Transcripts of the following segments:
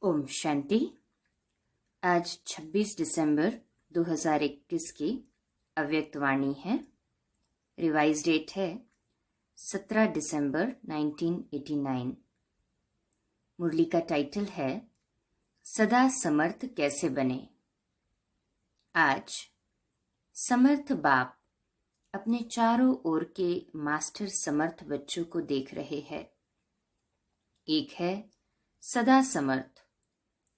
ओम शांति। आज 26 दिसंबर 2021 की अव्यक्त वाणी है। रिवाइज डेट है 17 दिसंबर 1989। मुरली का टाइटल है सदा समर्थ कैसे बने। आज समर्थ बाप अपने चारों ओर के मास्टर समर्थ बच्चों को देख रहे हैं। एक है सदा समर्थ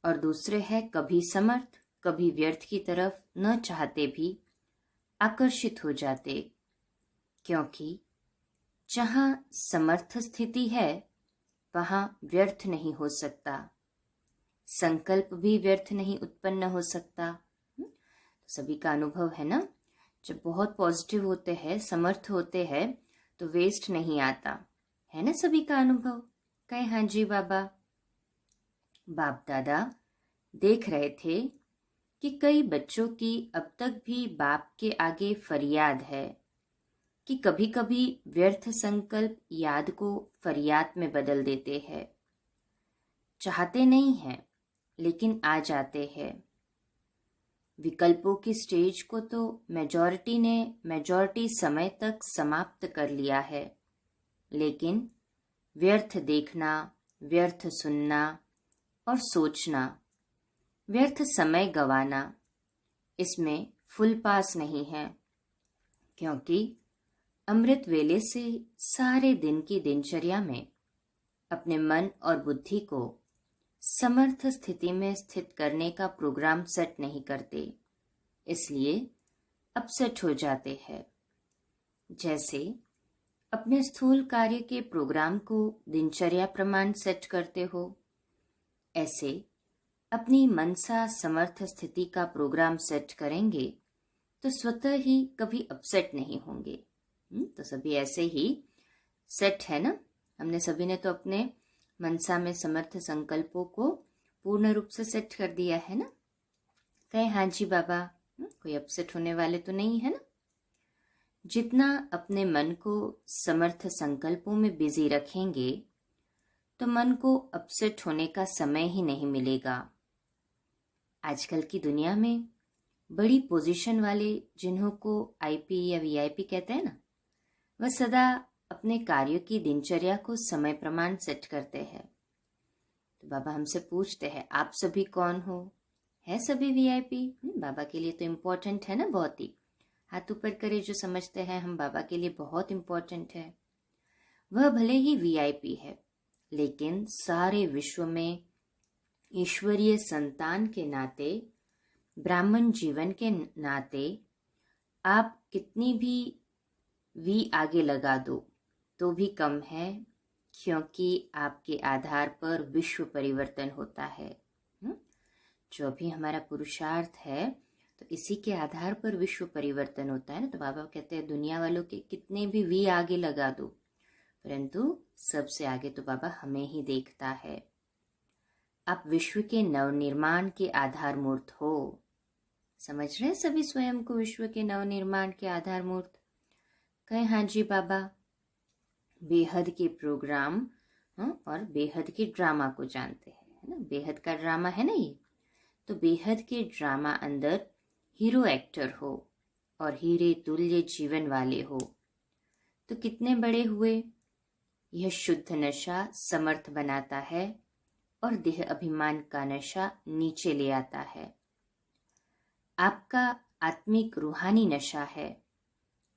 और दूसरे है कभी समर्थ कभी व्यर्थ की तरफ न चाहते भी आकर्षित हो जाते, क्योंकि जहां समर्थ स्थिति है वहां व्यर्थ नहीं हो सकता, संकल्प भी व्यर्थ नहीं उत्पन्न हो सकता। सभी का अनुभव है ना, जब बहुत पॉजिटिव होते हैं, समर्थ होते हैं तो वेस्ट नहीं आता है ना। सभी का अनुभव कहे हाँ जी बाबा। बाप दादा देख रहे थे कि कई बच्चों की अब तक भी बाप के आगे फरियाद है कि कभी कभी व्यर्थ संकल्प याद को फरियाद में बदल देते हैं। चाहते नहीं हैं लेकिन आ जाते हैं। विकल्पों की स्टेज को तो मेजॉरिटी ने मेजॉरिटी समय तक समाप्त कर लिया है, लेकिन व्यर्थ देखना, व्यर्थ सुनना और सोचना, व्यर्थ समय गवाना, इसमें फुल पास नहीं है, क्योंकि अमृत वेले से सारे दिन की दिनचर्या में अपने मन और बुद्धि को समर्थ स्थिति में स्थित करने का प्रोग्राम सेट नहीं करते, इसलिए अपसेट हो जाते हैं। जैसे अपने स्थूल कार्य के प्रोग्राम को दिनचर्या प्रमाण सेट करते हो, ऐसे अपनी मनसा समर्थ स्थिति का प्रोग्राम सेट करेंगे तो स्वतः ही कभी अपसेट नहीं होंगे। तो सभी ऐसे ही सेट है ना। हमने सभी ने तो अपने मनसा में समर्थ संकल्पों को पूर्ण रूप से सेट कर दिया है ना। कहे हाँ जी बाबा, कोई अपसेट होने वाले तो नहीं है ना। जितना अपने मन को समर्थ संकल्पों में बिजी रखेंगे तो मन को अपसेट होने का समय ही नहीं मिलेगा। आजकल की दुनिया में बड़ी पोजीशन वाले, जिन्हों को आईपी या वीआईपी कहते हैं ना, वह सदा अपने कार्यों की दिनचर्या को समय प्रमाण सेट करते हैं। तो बाबा हमसे पूछते हैं, आप सभी कौन हो? है सभी वीआईपी? बाबा के लिए तो इम्पोर्टेंट है ना बहुत ही। हाथ ऊपर करे जो समझते हैं हम बाबा के लिए बहुत इम्पोर्टेंट है। वह भले ही वीआईपी है, लेकिन सारे विश्व में ईश्वरीय संतान के नाते, ब्राह्मण जीवन के नाते आप कितनी भी वी आगे लगा दो तो भी कम है, क्योंकि आपके आधार पर विश्व परिवर्तन होता है। जो भी हमारा पुरुषार्थ है तो इसी के आधार पर विश्व परिवर्तन होता है ना। तो बाबा कहते हैं दुनिया वालों के कितने भी वी आगे लगा दो, परंतु सबसे आगे तो बाबा हमें ही देखता है। आप विश्व के नवनिर्माण के आधार मूर्त हो। समझ रहे हैं सभी स्वयं को विश्व के नवनिर्माण के आधार मूर्त? कहे हाँ जी बाबा। बेहद के प्रोग्राम और बेहद के ड्रामा को जानते हैं, है ना। बेहद का ड्रामा है ना ये। तो बेहद के ड्रामा अंदर हीरो एक्टर हो और हीरे तुल्य जीवन वाले हो तो कितने बड़े हुए। यह शुद्ध नशा समर्थ बनाता है और देह अभिमान का नशा नीचे ले आता है। आपका आत्मिक रूहानी नशा है,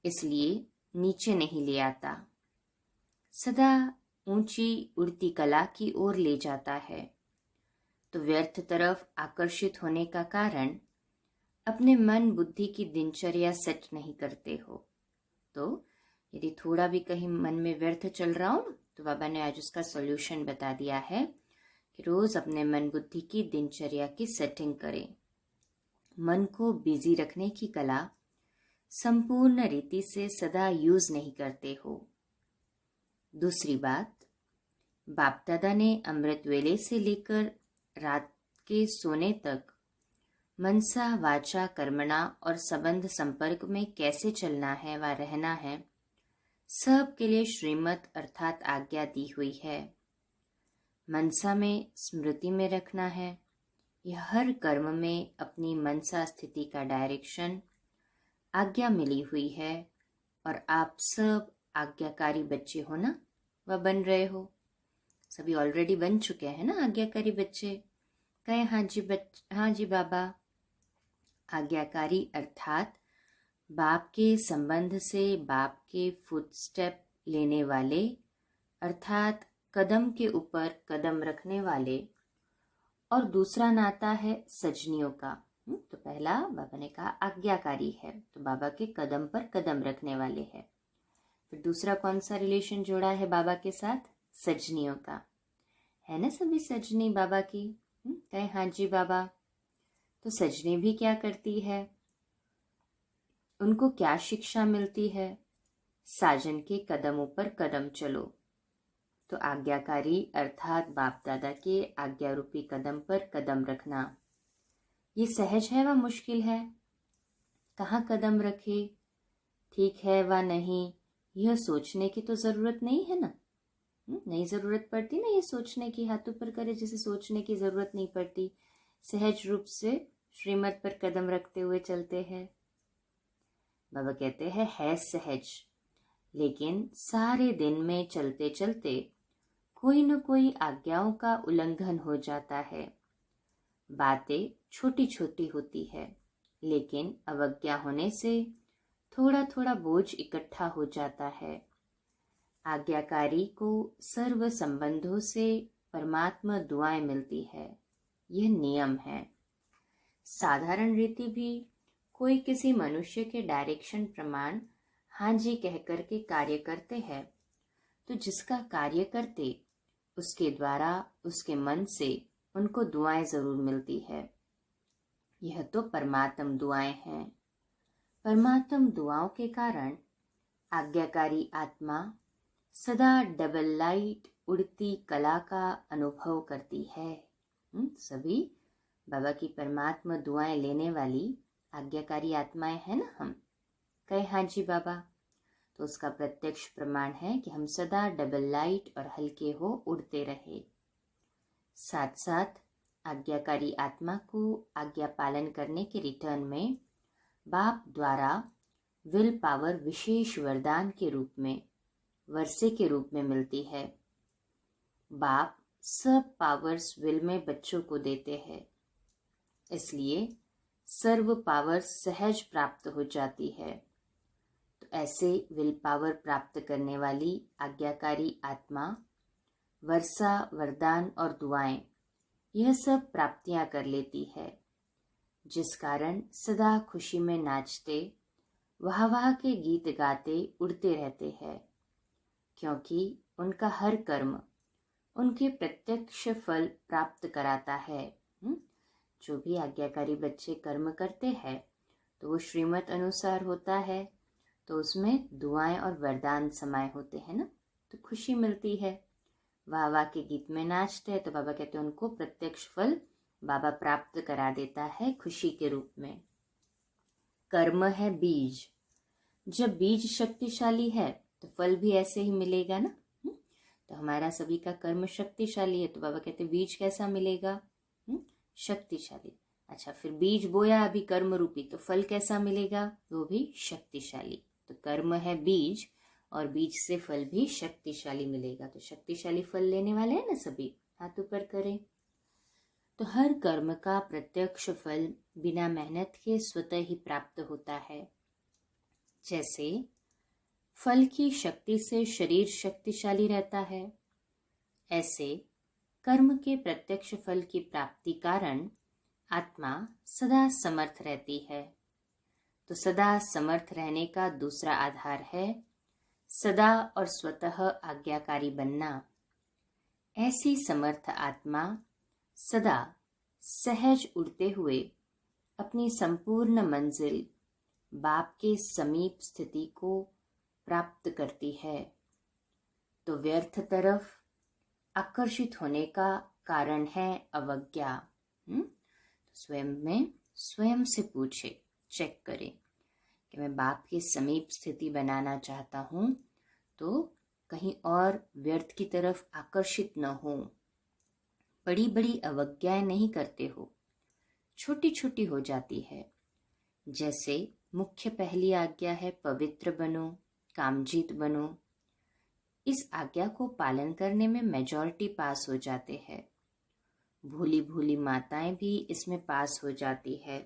इसलिए नीचे नहीं ले आता, सदा ऊंची उड़ती कला की ओर ले जाता है। तो व्यर्थ तरफ आकर्षित होने का कारण अपने मन बुद्धि की दिनचर्या सेट नहीं करते हो। तो यदि थोड़ा भी कहीं मन में व्यर्थ चल रहा हो तो बाबा ने आज उसका सॉल्यूशन बता दिया है कि रोज अपने मन बुद्धि की दिनचर्या की सेटिंग करें। मन को बिजी रखने की कला संपूर्ण रीति से सदा यूज नहीं करते हो। दूसरी बात, बाप दादा ने अमृत वेले से लेकर रात के सोने तक मनसा वाचा कर्मणा और संबंध संपर्क में कैसे चलना है व रहना है, सब के लिए श्रीमत अर्थात आज्ञा दी हुई है। मनसा में स्मृति में रखना है। यह हर कर्म में अपनी मनसा स्थिति का डायरेक्शन आज्ञा मिली हुई है और आप सब आज्ञाकारी बच्चे हो ना, वह बन रहे हो। सभी ऑलरेडी बन चुके हैं ना आज्ञाकारी बच्चे। कहे हाँ जी बाबा। आज्ञाकारी अर्थात बाप के संबंध से बाप के फुटस्टेप लेने वाले, अर्थात कदम के ऊपर कदम रखने वाले। और दूसरा नाता है सजनियों का। तो पहला बाबा ने कहा आज्ञाकारी है, तो बाबा के कदम पर कदम रखने वाले हैं। फिर दूसरा कौन सा रिलेशन जोड़ा है बाबा के साथ? सजनियों का। है ना सभी सजनी बाबा की? कहे हाँ जी बाबा। तो सजनी भी क्या करती है? उनको क्या शिक्षा मिलती है? साजन के कदमों पर कदम चलो। तो आज्ञाकारी अर्थात बाप दादा के आज्ञा रूपी कदम पर कदम रखना, ये सहज है व मुश्किल है? कहाँ कदम रखे, ठीक है व नहीं, यह सोचने की तो जरूरत नहीं है ना। नहीं जरूरत पड़ती ना ये सोचने की, हाथ ऊपर करे जैसे सोचने की जरूरत नहीं पड़ती। सहज रूप से श्रीमत पर कदम रखते हुए चलते हैं। बाबा कहते हैं है सहज, लेकिन सारे दिन में चलते चलते कोई न कोई आज्ञाओं का उल्लंघन हो जाता है। बातें छोटी छोटी होती है, लेकिन अवज्ञा होने से थोड़ा थोड़ा बोझ इकट्ठा हो जाता है। आज्ञाकारी को सर्व संबंधों से परमात्मा दुआएं मिलती है, यह नियम है। साधारण रीति भी कोई किसी मनुष्य के डायरेक्शन प्रमाण हाँ जी कहकर के कार्य करते हैं, तो जिसका कार्य करते उसके द्वारा उसके मन से उनको दुआएं जरूर मिलती है। यह तो परमात्म दुआएं हैं। परमात्म दुआओं के कारण आज्ञाकारी आत्मा सदा डबल लाइट उड़ती कला का अनुभव करती है। सभी बाबा की परमात्मा दुआएं लेने वाली आज्ञाकारी आत्माएं हैं ना हम। कहे हाँ जी बाबा। तो उसका प्रत्यक्ष प्रमाण है कि हम सदा डबल लाइट और हल्के हो उड़ते रहे। साथ साथ आज्ञाकारी आत्मा को आज्ञा पालन करने के रिटर्न में बाप द्वारा विल पावर विशेष वरदान के रूप में, वर्षे के रूप में मिलती है। बाप सब पावर्स विल में बच्चों को देते हैं, इसलिए सर्व पावर सहज प्राप्त हो जाती है। तो ऐसे विल पावर प्राप्त करने वाली आज्ञाकारी आत्मा वर्षा, वरदान और दुआएं, यह सब प्राप्तियां कर लेती है, जिस कारण सदा खुशी में नाचते, वाह वाह के गीत गाते उड़ते रहते हैं, क्योंकि उनका हर कर्म उनके प्रत्यक्ष फल प्राप्त कराता है। जो भी आज्ञाकारी बच्चे कर्म करते हैं तो वो श्रीमत अनुसार होता है, तो उसमें दुआएं और वरदान समाये होते हैं ना, तो खुशी मिलती है। वाह वाह के गीत में नाचते हैं तो बाबा कहते हैं उनको प्रत्यक्ष फल बाबा प्राप्त करा देता है खुशी के रूप में। कर्म है बीज, जब बीज शक्तिशाली है तो फल भी ऐसे ही मिलेगा ना। तो हमारा सभी का कर्म शक्तिशाली है, तो बाबा कहते हैं बीज कैसा मिलेगा? शक्तिशाली। अच्छा, फिर बीज बोया अभी कर्म रूपी, तो फल कैसा मिलेगा? वो भी शक्तिशाली। तो कर्म है बीज और बीज से फल भी शक्तिशाली मिलेगा। तो शक्तिशाली फल लेने वाले हैं ना सभी, हाथ ऊपर करें। तो हर कर्म का प्रत्यक्ष फल बिना मेहनत के स्वतः ही प्राप्त होता है। जैसे फल की शक्ति से शरीर शक्तिशाली रहता है, ऐसे कर्म के प्रत्यक्ष फल की प्राप्ति कारण आत्मा सदा समर्थ रहती है। तो सदा समर्थ रहने का दूसरा आधार है सदा और स्वतः आज्ञाकारी बनना। ऐसी समर्थ आत्मा सदा सहज उड़ते हुए अपनी संपूर्ण मंजिल बाप के समीप स्थिति को प्राप्त करती है। तो व्यर्थ तरफ आकर्षित होने का कारण है अवज्ञा। स्वयं से पूछे, चेक करें कि मैं बाप के समीप स्थिति बनाना चाहता हूँ तो कहीं और व्यर्थ की तरफ आकर्षित न हूँ। बड़ी बड़ी अवज्ञाएं नहीं करते हो, छोटी छोटी हो जाती है। जैसे मुख्य पहली आज्ञा है पवित्र बनो, कामजीत बनो। इस आज्ञा को पालन करने में मेजॉरिटी पास हो जाते हैं। भोली भोली माताएं भी इसमें पास हो जाती है।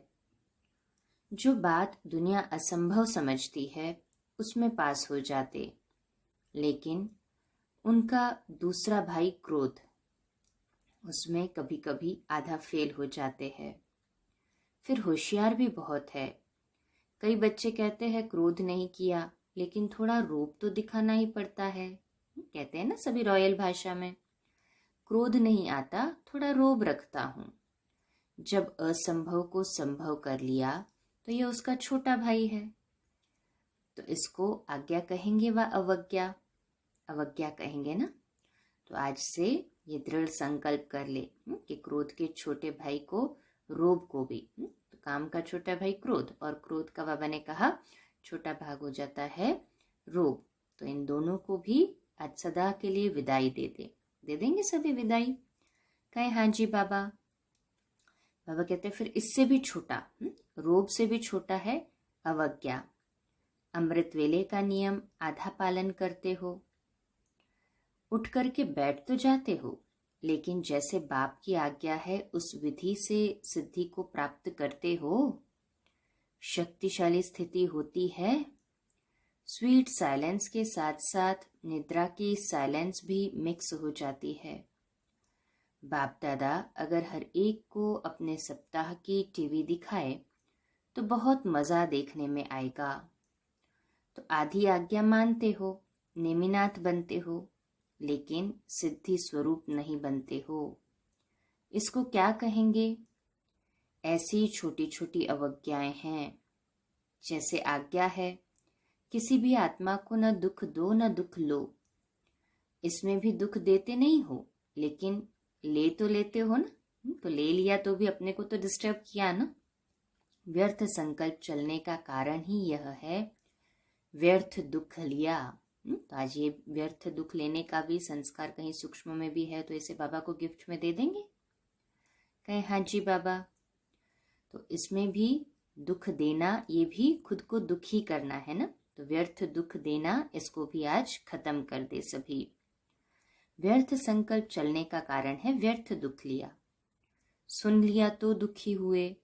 जो बात दुनिया असंभव समझती है उसमें पास हो जाते। लेकिन उनका दूसरा भाई क्रोध, उसमें कभी कभी आधा फेल हो जाते हैं। फिर होशियार भी बहुत है। कई बच्चे कहते हैं क्रोध नहीं किया, लेकिन थोड़ा रूप तो दिखाना ही पड़ता है। कहते हैं ना सभी रॉयल भाषा में, क्रोध नहीं आता, थोड़ा रोब रखता हूँ। जब असंभव को संभव कर लिया तो ये उसका छोटा भाई है। तो इसको आज्ञा कहेंगे व अवज्ञा? अवज्ञा कहेंगे ना। तो आज से ये दृढ़ संकल्प कर ले कि क्रोध के छोटे भाई को, रोब को भी, तो काम का छोटा भाई क्रोध और क्रोध का बाबा ने कहा छोटा भाग हो जाता है रोब, तो इन दोनों को भी आज सदा के लिए विदाई दे देंगे सभी विदाई। कहे हाँ जी बाबा। बाबा कहते फिर इससे भी छोटा, रोब से भी छोटा है अवज्ञा। अमृत वेले का नियम आधा पालन करते हो, उठ करके बैठ तो जाते हो, लेकिन जैसे बाप की आज्ञा है उस विधि से सिद्धि को प्राप्त करते हो। शक्तिशाली स्थिति होती है। स्वीट साइलेंस के साथ साथ निद्रा की साइलेंस भी मिक्स हो जाती है। बाप दादा अगर हर एक को अपने सप्ताह की टीवी दिखाए तो बहुत मजा देखने में आएगा। तो आधी आज्ञा मानते हो, नेमिनाथ बनते हो, लेकिन सिद्धि स्वरूप नहीं बनते हो। इसको क्या कहेंगे? ऐसी छोटी छोटी अवज्ञाएं हैं। जैसे आज्ञा है किसी भी आत्मा को न दुख दो न दुख लो। इसमें भी दुख देते नहीं हो, लेकिन ले तो लेते हो ना। तो ले लिया तो भी अपने को तो डिस्टर्ब किया ना। व्यर्थ संकल्प चलने का कारण ही यह है, व्यर्थ दुख लिया। तो आज ये व्यर्थ दुख लेने का भी संस्कार कहीं सूक्ष्म में भी है, तो इसे बाबा को गिफ्ट में दे देंगे। कहे हाँ जी बाबा। तो इसमें भी दुख देना, ये भी खुद को दुखी करना है ना। तो व्यर्थ दुख देना, इसको भी आज खत्म कर दे सभी। व्यर्थ संकल्प चलने का कारण है व्यर्थ दुख लिया। सुन लिया तो दुखी हुए।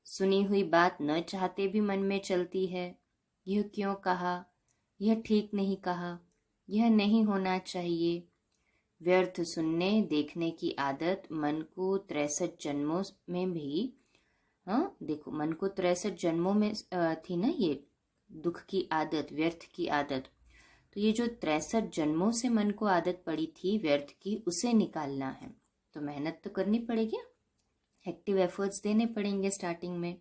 सुनी हुई बात न चाहते भी मन में चलती है। यह क्यों कहा, यह ठीक नहीं कहा, यह नहीं होना चाहिए। व्यर्थ सुनने देखने की आदत मन को 63 जन्मों में भी, हाँ देखो, मन को 63 जन्मों में थी ना ये दुख की आदत, व्यर्थ की आदत। तो ये जो 63 जन्मों से मन को आदत पड़ी थी व्यर्थ की, उसे निकालना है। तो मेहनत तो करनी पड़ेगी, एक्टिव एफर्ट्स देने पड़ेंगे स्टार्टिंग में।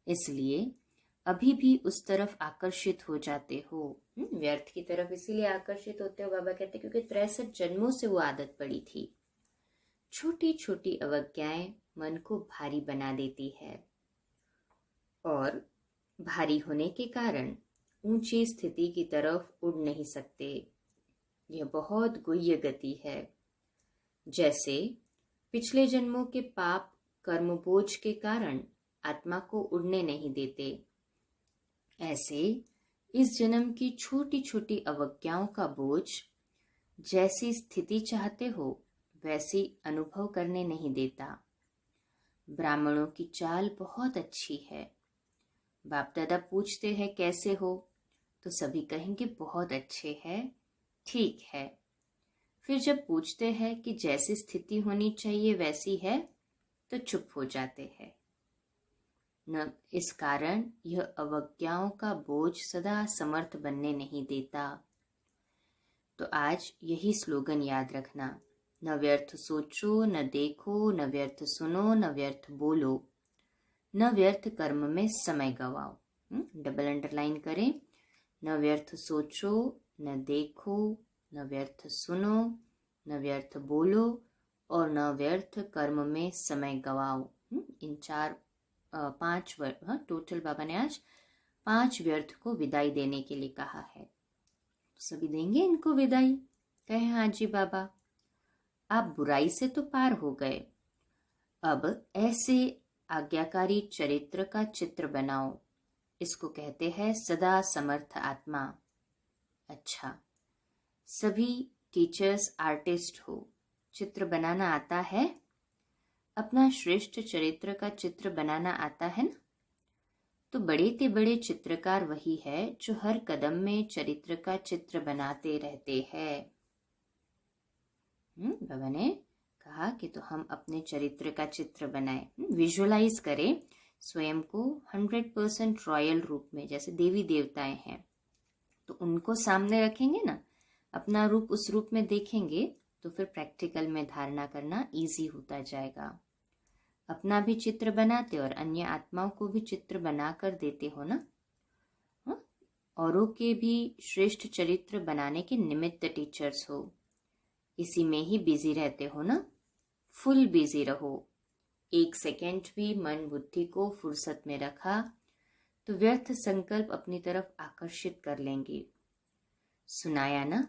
इसलिए अभी भी उस तरफ आकर्षित हो जाते हो, व्यर्थ की तरफ इसीलिए आकर्षित होते हो। बाबा कहते क्योंकि 63 जन्मों से वो आदत पड़ी थी। छोटी छोटी अवज्ञाएं मन को भारी बना देती है, और भारी होने के कारण ऊंची स्थिति की तरफ उड़ नहीं सकते। यह बहुत गुह्य गति है। जैसे पिछले जन्मों के पाप कर्म बोझ के कारण आत्मा को उड़ने नहीं देते, ऐसे इस जन्म की छोटी छोटी अवज्ञाओं का बोझ जैसी स्थिति चाहते हो वैसी अनुभव करने नहीं देता। ब्राह्मणों की चाल बहुत अच्छी है। बाप दादा पूछते हैं कैसे हो, तो सभी कहेंगे बहुत अच्छे हैं, ठीक है। फिर जब पूछते हैं कि जैसी स्थिति होनी चाहिए वैसी है, तो चुप हो जाते हैं न। इस कारण यह अवज्ञाओं का बोझ सदा समर्थ बनने नहीं देता। तो आज यही स्लोगन याद रखना, न व्यर्थ सोचो, न देखो, न व्यर्थ सुनो, न व्यर्थ बोलो, न व्यर्थ कर्म में समय गवाओ। डबल अंडरलाइन करें, न व्यर्थ सोचो, न देखो, न व्यर्थ सुनो, न व्यर्थ बोलो, और न व्यर्थ कर्म में समय गवाओ। इन 5 टोटल बाबा ने आज 5 व्यर्थ को विदाई देने के लिए कहा है। सभी देंगे इनको विदाई? कहे हाँ जी बाबा। आप बुराई से तो पार हो गए, अब ऐसे आज्ञाकारी चरित्र का चित्र बनाओ। इसको कहते हैं सदा समर्थ आत्मा। अच्छा, सभी टीचर्स आर्टिस्ट हो, चित्र बनाना आता है? अपना श्रेष्ठ चरित्र का चित्र बनाना आता है ना? तो बड़े ते बड़े चित्रकार वही है जो हर कदम में चरित्र का चित्र बनाते रहते हैं। बाबा ने कहा कि तो हम अपने चरित्र का चित्र बनाए, विजुअलाइज करें स्वयं को 100% रॉयल रूप में, जैसे देवी देवताएं हैं तो उनको सामने रखेंगे ना, अपना रूप उस रूप में देखेंगे तो फिर प्रैक्टिकल में धारणा करना इजी होता जाएगा। अपना भी चित्र बनाते और अन्य आत्माओं को भी चित्र बना कर देते हो ना। औरों के भी श्रेष्ठ चरित्र बनाने के निमित्त टीचर्स हो, इसी में ही बिजी रहते हो ना। फुल बिजी रहो, एक सेकेंड भी मन बुद्धि को फुर्सत में रखा तो व्यर्थ संकल्प अपनी तरफ आकर्षित कर लेंगे। सुनाया ना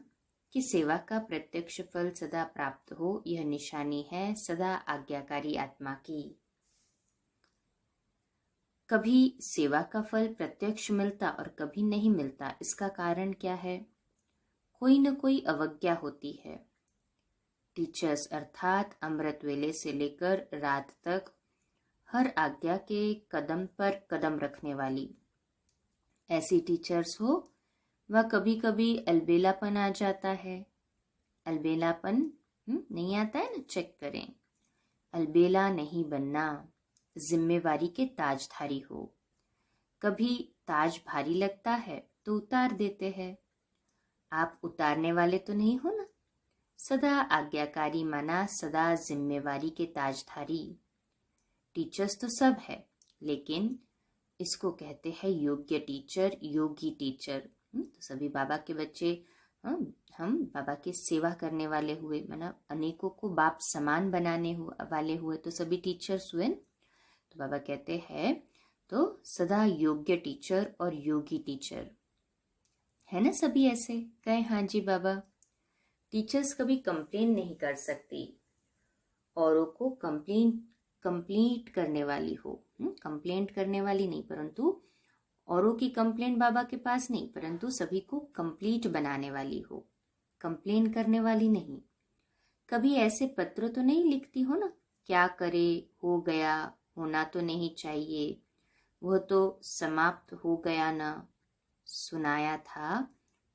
कि सेवा का प्रत्यक्ष फल सदा प्राप्त हो, यह निशानी है सदा आज्ञाकारी आत्मा की। कभी सेवा का फल प्रत्यक्ष मिलता और कभी नहीं मिलता, इसका कारण क्या है? कोई न कोई अवज्ञा होती है। टीचर्स अर्थात अमृत वेले से लेकर रात तक हर आज्ञा के कदम पर कदम रखने वाली ऐसी टीचर्स हो, वह कभी कभी अलबेलापन आ जाता है। अलबेलापन नहीं आता है ना, चेक करें। अलबेला नहीं बनना, जिम्मेवारी के ताजधारी हो। कभी ताज भारी लगता है तो उतार देते हैं, आप उतारने वाले तो नहीं हो ना। सदा आज्ञाकारी माना सदा जिम्मेवारी के ताजधारी। टीचर्स तो सब है, लेकिन इसको कहते हैं योग्य टीचर, योगी टीचर। तो सभी बाबा के बच्चे, हम बाबा की सेवा करने वाले हुए, मतलब अनेकों को बाप समान बनाने वाले हुए, तो सभी टीचर्स हुए। तो बाबा कहते हैं तो सदा योग्य टीचर और योगी टीचर है ना। सभी ऐसे कहे हाँ जी बाबा। टीचर्स कभी कंप्लेन नहीं कर सकती, औरों को कंप्लीट करने वाली हो। कंप्लेंट करने वाली नहीं, परंतु औरों की कंप्लेंट बाबा के पास नहीं, परंतु सभी को कंप्लीट बनाने वाली हो, कंप्लेन करने वाली नहीं। कभी ऐसे पत्र तो नहीं लिखती हो ना, क्या करे, हो गया, होना तो नहीं चाहिए, वह तो समाप्त हो गया ना। सुनाया था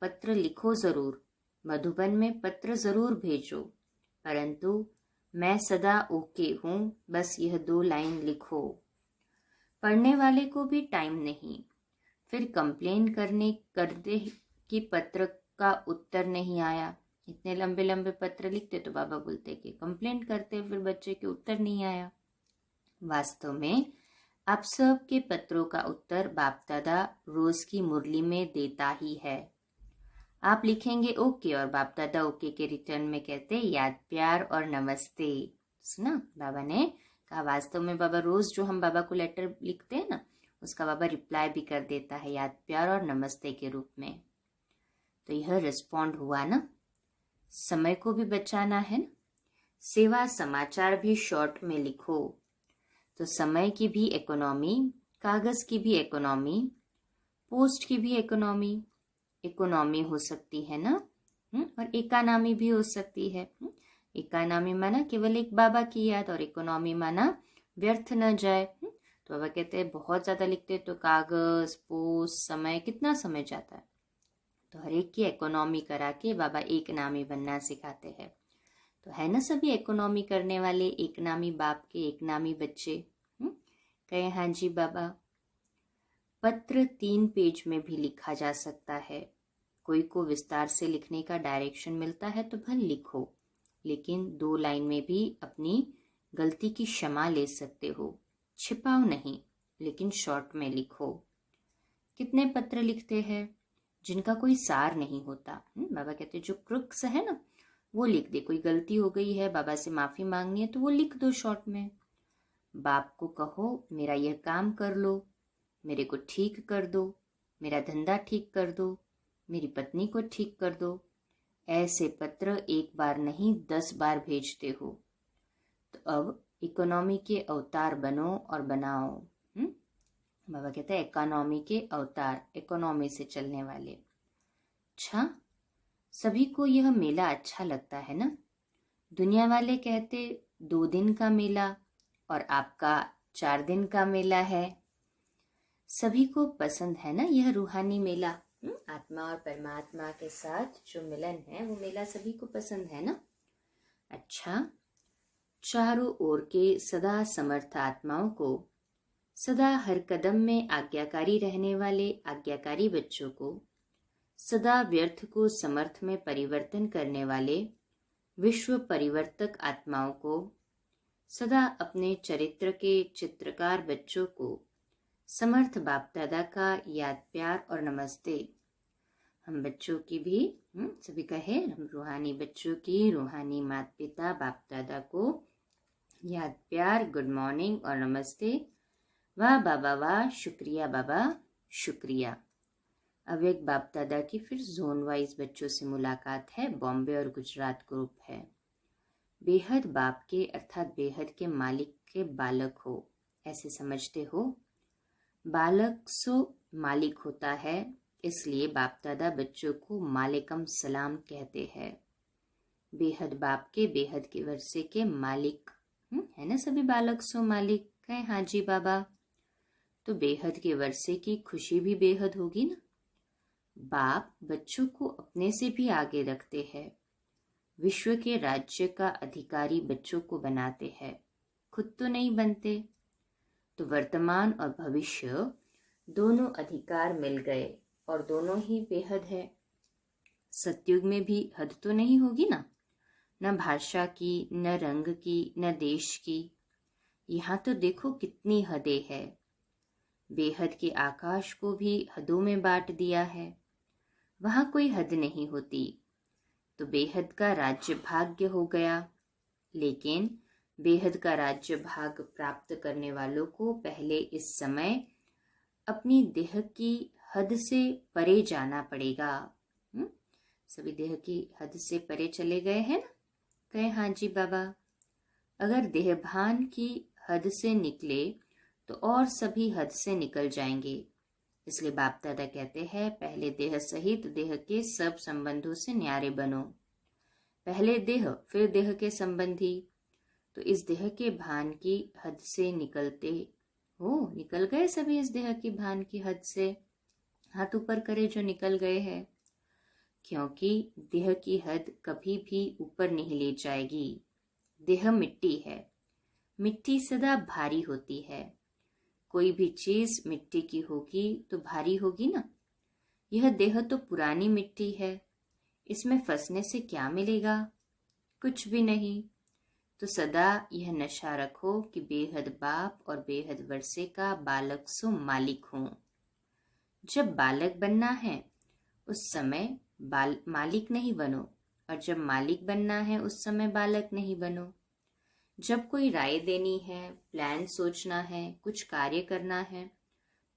पत्र लिखो जरूर, मधुबन में पत्र जरूर भेजो, परंतु मैं सदा ओके हूं, बस यह 2 लाइन लिखो। पढ़ने वाले को भी टाइम नहीं, फिर कंप्लेन करते कि पत्र का उत्तर नहीं आया। इतने लंबे लंबे पत्र लिखते तो बाबा बोलते कि कंप्लेन करते, फिर बच्चे के उत्तर नहीं आया। वास्तव में आप सब के पत्रों का उत्तर बाप दादा रोज की मुरली में देता ही है। आप लिखेंगे ओके और बाप दादा ओके के रिटर्न में कहते याद प्यार और नमस्ते। सुना बाबा ने कहा, वास्तव में बाबा रोज जो हम बाबा को लेटर लिखते हैं ना, उसका बाबा रिप्लाई भी कर देता है याद प्यार और नमस्ते के रूप में। तो यह रिस्पॉन्ड हुआ ना। समय को भी बचाना है ना, सेवा समाचार भी शॉर्ट में लिखो। तो समय की भी इकोनॉमी, कागज की भी इकोनॉमी, पोस्ट की भी इकोनॉमी हो सकती है ना। और इकोनॉमी भी हो सकती है। इकोनॉमी माना केवल एक बाबा की याद, और इकोनॉमी माना व्यर्थ न जाए। तो बाबा कहते हैं बहुत ज्यादा लिखते तो कागज, पोस्ट, समय, कितना समय जाता है। तो हर एक की इकोनॉमी करा के बाबा एक नामी बनना सिखाते हैं। तो है ना सभी इकोनॉमी करने वाले, एक नामी बाप के एक नामी बच्चे। कहे हाँ जी बाबा। पत्र 3 पेज में भी लिखा जा सकता है। कोई को विस्तार से लिखने का डायरेक्शन मिलता है तो भले लिखो, लेकिन 2 लाइन में भी अपनी गलती की क्षमा ले सकते हो। छिपाओ नहीं, लेकिन शॉर्ट में लिखो। कितने पत्र लिखते हैं जिनका कोई सार नहीं होता। बाबा कहते जो क्रुक्स है ना, वो लिख दे। कोई गलती हो गई है, बाबा से माफी मांगनी है, तो वो लिख दो शॉर्ट में। बाप को कहो मेरा यह काम कर लो, मेरे को ठीक कर दो, मेरा धंधा ठीक कर दो, मेरी पत्नी को ठीक कर दो। ऐसे पत्र एक बार नहीं 10 बार भेजते हो। तो अब इकोनॉमी के अवतार बनो और बनाओ। बाबा कहते हैं इकोनॉमी के अवतार, इकोनॉमी से चलने वाले। अच्छा, सभी को यह मेला अच्छा लगता है ना। दुनिया वाले कहते 2 दिन का मेला और आपका 4 दिन का मेला है। सभी को पसंद है ना यह रूहानी मेला। आत्मा और परमात्मा के साथ जो मिलन है वो मेला सभी को पसंद है ना। अच्छा, चारों ओर के सदा समर्थ आत्माओं को, सदा हर कदम में आज्ञाकारी रहने वाले आज्ञाकारी बच्चों को, सदा व्यर्थ को समर्थ में परिवर्तन करने वाले विश्व परिवर्तक आत्माओं को, सदा अपने चरित्र के चित्रकार बच्चों को समर्थ बाप दादा का याद प्यार और नमस्ते। हम बच्चों की भी सभी कहे, हम रूहानी बच्चों की रूहानी माता पिता बाप दादा को याद प्यार, गुड मॉर्निंग और नमस्ते। वाह बाबा वाह, शुक्रिया बाबा शुक्रिया। अब एक बाप दादा की फिर जोन वाइज बच्चों से मुलाकात है। बॉम्बे और गुजरात ग्रुप है। बेहद बाप के अर्थात बेहद के मालिक के बालक हो, ऐसे समझते हो। बालक सो मालिक होता है, इसलिए बाप दादा बच्चों को मालिकम सलाम कहते हैं। बेहद बाप के बेहद के वर्षे के मालिक है ना। सभी बालक सो मालिक कहे हाँ जी बाबा। तो बेहद के वर्षे की खुशी भी बेहद होगी ना। बाप बच्चों को अपने से भी आगे रखते हैं। विश्व के राज्य का अधिकारी बच्चों को बनाते हैं, खुद तो नहीं बनते। तो वर्तमान और भविष्य दोनों अधिकार मिल गए और दोनों ही बेहद है। सतयुग में भी हद तो नहीं होगी ना, न भाषा की, न रंग की, न देश की। यहाँ तो देखो कितनी हदें है। बेहद के आकाश को भी हदों में बांट दिया है, वहाँ कोई हद नहीं होती। तो बेहद का राज्य भाग्य हो गया। लेकिन बेहद का राज्य भाग प्राप्त करने वालों को पहले इस समय अपनी देह की हद से परे जाना पड़ेगा। सभी देह की हद से परे चले गए हैं ना। कहे हाँ जी बाबा। अगर देहभान की हद से निकले तो और सभी हद से निकल जाएंगे। इसलिए बाप दादा कहते हैं पहले देह सहित देह के सब संबंधों से न्यारे बनो। पहले देह फिर देह के संबंधी। तो इस देह के भान की हद से निकलते हो, निकल गए सभी इस देह की भान की हद से। हाथ ऊपर करे जो निकल गए हैं। क्योंकि देह की हद कभी भी ऊपर नहीं ले जाएगी। देह मिट्टी है, मिट्टी सदा भारी होती है। कोई भी चीज मिट्टी की होगी तो भारी होगी ना। यह देह तो पुरानी मिट्टी है, इसमें फंसने से क्या मिलेगा? कुछ भी नहीं। तो सदा यह नशा रखो कि बेहद बाप और बेहद वर्षे का बालक सो मालिक हूं। जब बालक बनना है उस समय मालिक नहीं बनो, और जब मालिक बनना है उस समय बालक नहीं बनो। जब कोई राय देनी है, प्लान सोचना है, कुछ कार्य करना है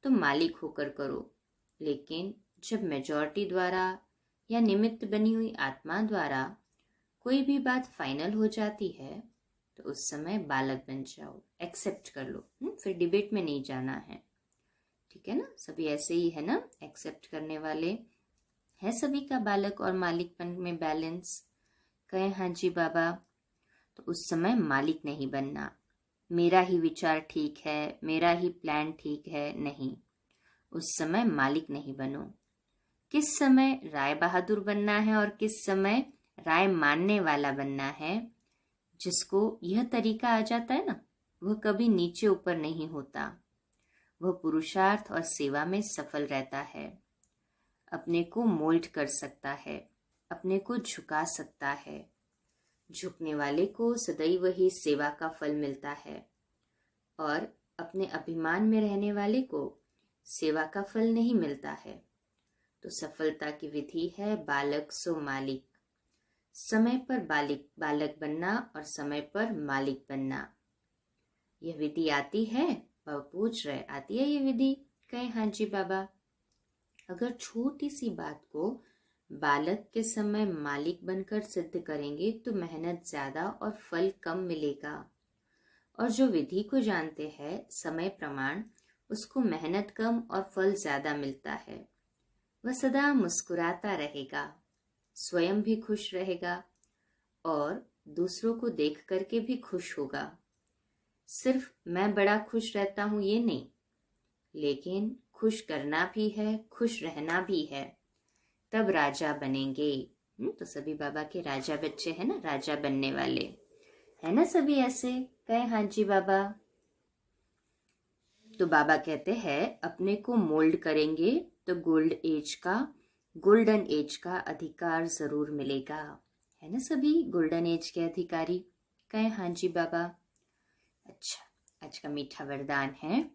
तो मालिक होकर करो। लेकिन जब मेजॉरिटी द्वारा या निमित्त बनी हुई आत्मा द्वारा कोई भी बात फाइनल हो जाती है तो उस समय बालक बन जाओ, एक्सेप्ट कर लो। फिर डिबेट में नहीं जाना है, ठीक है ना। सभी ऐसे ही है ना, एक्सेप्ट करने वाले है। सभी का बालक और मालिकपन में बैलेंस। कहे हाँ जी बाबा। तो उस समय मालिक नहीं बनना, मेरा ही विचार ठीक है, मेरा ही प्लान ठीक है, नहीं। उस समय मालिक नहीं बनो। किस समय राय बहादुर बनना है और किस समय राय मानने वाला बनना है। जिसको यह तरीका आ जाता है ना, वह कभी नीचे ऊपर नहीं होता। वह पुरुषार्थ और सेवा में सफल रहता है। अपने को मोल्ड कर सकता है, अपने को झुका सकता है। झुकने वाले को सदैव ही सेवा का फल मिलता है, और अपने अभिमान में रहने वाले को सेवा का फल नहीं मिलता है। तो सफलता की विधि है बालक सो मालिक। समय पर बालक बनना और समय पर मालिक बनना। यह विधि आती है? बाबा पूछ रहे, आती है ये विधि? कहे हाँ जी बाबा। अगर छोटी सी बात को बालक के समय मालिक बनकर सिद्ध करेंगे तो मेहनत ज्यादा और फल कम मिलेगा, और जो विधि को जानते हैं समय प्रमाण, उसको मेहनत कम और फल ज्यादा मिलता है। वह सदा मुस्कुराता रहेगा, स्वयं भी खुश रहेगा और दूसरों को देख करके भी खुश होगा। सिर्फ मैं बड़ा खुश रहता हूं ये नहीं, लेकिन खुश करना भी है, खुश रहना भी है, तब राजा बनेंगे। तो सभी बाबा के राजा बच्चे हैं ना, राजा बनने वाले है ना सभी। ऐसे कहे हाँ जी बाबा। तो बाबा कहते हैं अपने को मोल्ड करेंगे तो गोल्डन एज का अधिकार जरूर मिलेगा, है ना सभी गोल्डन एज के अधिकारी। कहे हाँ जी बाबा। अच्छा, आज का मीठा वरदान है,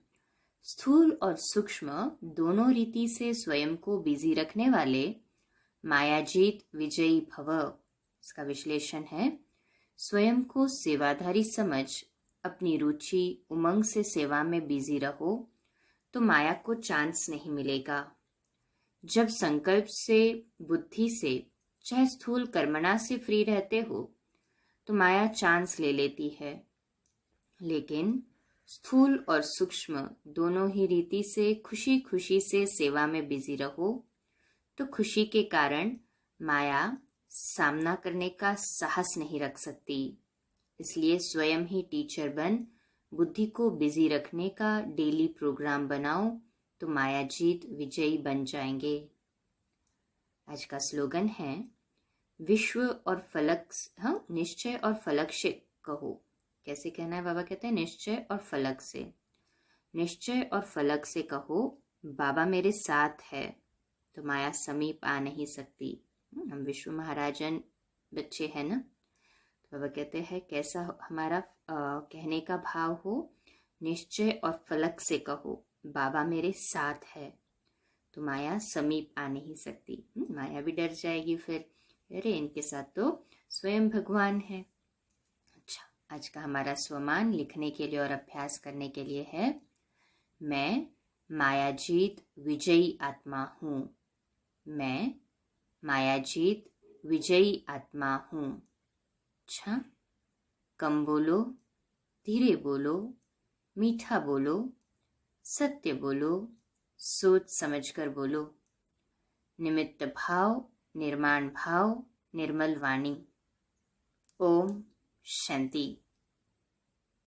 स्थूल और सूक्ष्म दोनों रीति से स्वयं को बिजी रखने वाले मायाजीत विजयी भव। इसका विश्लेषण है, स्वयं को सेवाधारी समझ अपनी रुचि उमंग से सेवा में बिजी रहो तो माया को चांस नहीं मिलेगा। जब संकल्प से, बुद्धि से, चाहे स्थूल कर्मणा से फ्री रहते हो तो माया चांस ले लेती है, लेकिन स्थूल और सूक्ष्म दोनों ही रीति से खुशी खुशी से सेवा में बिजी रहो तो खुशी के कारण माया सामना करने का साहस नहीं रख सकती। इसलिए स्वयं ही टीचर बन बुद्धि को बिजी रखने का डेली प्रोग्राम बनाओ तो मायाजीत विजयी बन जाएंगे। आज का स्लोगन है, विश्व और फलक, निश्चय और फलक से कहो। कैसे कहना है बाबा कहते हैं, निश्चय और फलक से। निश्चय और फलक से कहो बाबा मेरे साथ है तो माया समीप आ नहीं सकती। हम विश्व महाराजन बच्चे हैं ना। तो बाबा कहते हैं कैसा हमारा कहने का भाव हो, निश्चय और फलक से कहो बाबा मेरे साथ है तो माया समीप आ नहीं सकती। माया भी डर जाएगी फिर, अरे इनके साथ तो स्वयं भगवान है। अच्छा, आज का हमारा स्वमान लिखने के लिए और अभ्यास करने के लिए है, मैं मायाजीत विजयी आत्मा हूँ। मैं मायाजीत विजयी आत्मा हूँ। अच्छा, कम बोलो, धीरे बोलो, मीठा बोलो, सत्य बोलो, सोच समझकर बोलो। निमित्त भाव, निर्माण भाव, निर्मल वाणी। ओम शांति।